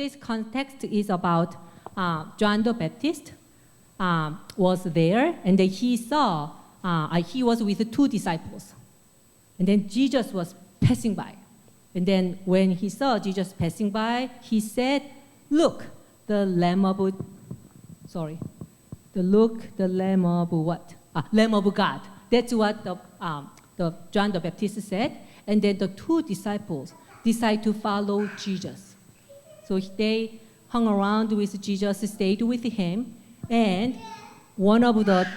today's context is about John the Baptist was there, and then he saw, he was with 2 disciples. And then Jesus was passing by. And then when he saw Jesus passing by, he said, look, the Lamb of what? Lamb of God. That's what the John the Baptist said. And then the 2 disciples decided to follow Jesus. So they hung around with Jesus, stayed with him, and one of the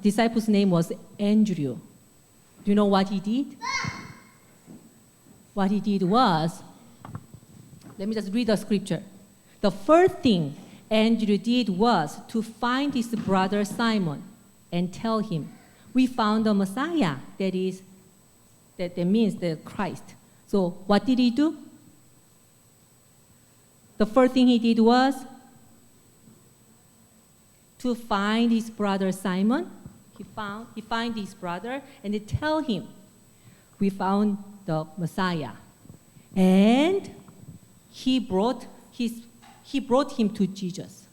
disciples' name was Andrew. Do you know what he did? What he did was, let me just read the scripture. The first thing Andrew did was to find his brother Simon and tell him, we found the Messiah, that means the Christ. So what did he do? The first thing he did was to find his brother Simon. He find his brother and they tell him, we found the Messiah. And he brought him to Jesus.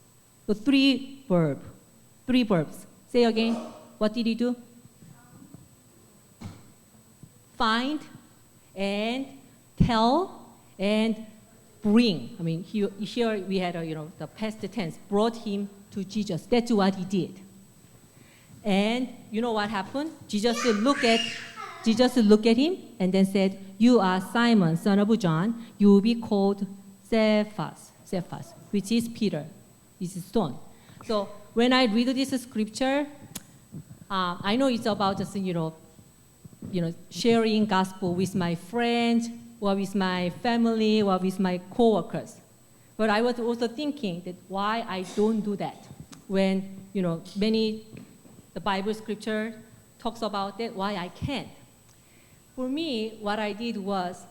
So 3 verbs. Say again. What did he do? Find and tell and bring. I mean, here we had the past tense. Brought him to Jesus. That's what he did. And you know what happened? Jesus looked at him and then said, you are Simon, son of John. You will be called Cephas, which is Peter. This is stone. So when I read this scripture, I know it's about just sharing gospel with my friends or with my family or with my coworkers. But I was also thinking that why I don't do that when the Bible scripture talks about that, why I can't. For me, what I did was,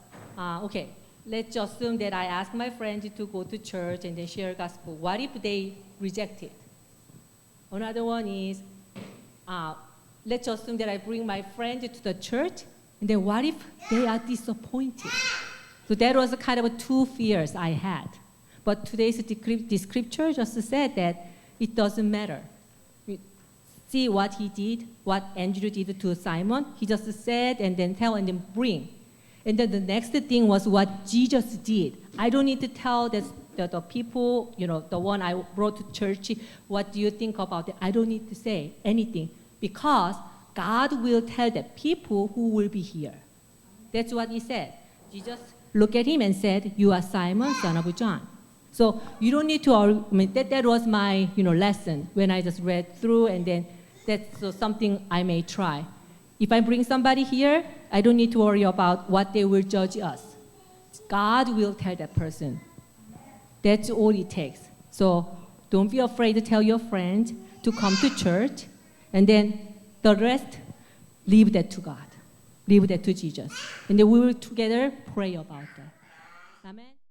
let's just assume that I asked my friends to go to church and then share gospel. What if they reject it? Another one is, let's assume that I bring my friend to the church, and then what if they are disappointed? So that was kind of 2 fears I had. But today's scripture just said that it doesn't matter. See what he did, what Andrew did to Simon. He just said and then tell and then bring. And then the next thing was what Jesus did. I don't need to tell the people, the one I brought to church, what do you think about it? I don't need to say anything because God will tell the people who will be here. That's what he said. Jesus looked at him and said, you are Simon, son of John. So you don't need to, that was my lesson when I just read through, and then that's something I may try. If I bring somebody here, I don't need to worry about what they will judge us. God will tell that person. That's all it takes. So don't be afraid to tell your friend to come to church, and then the rest, leave that to God. Leave that to Jesus. And then we will together pray about that. Amen.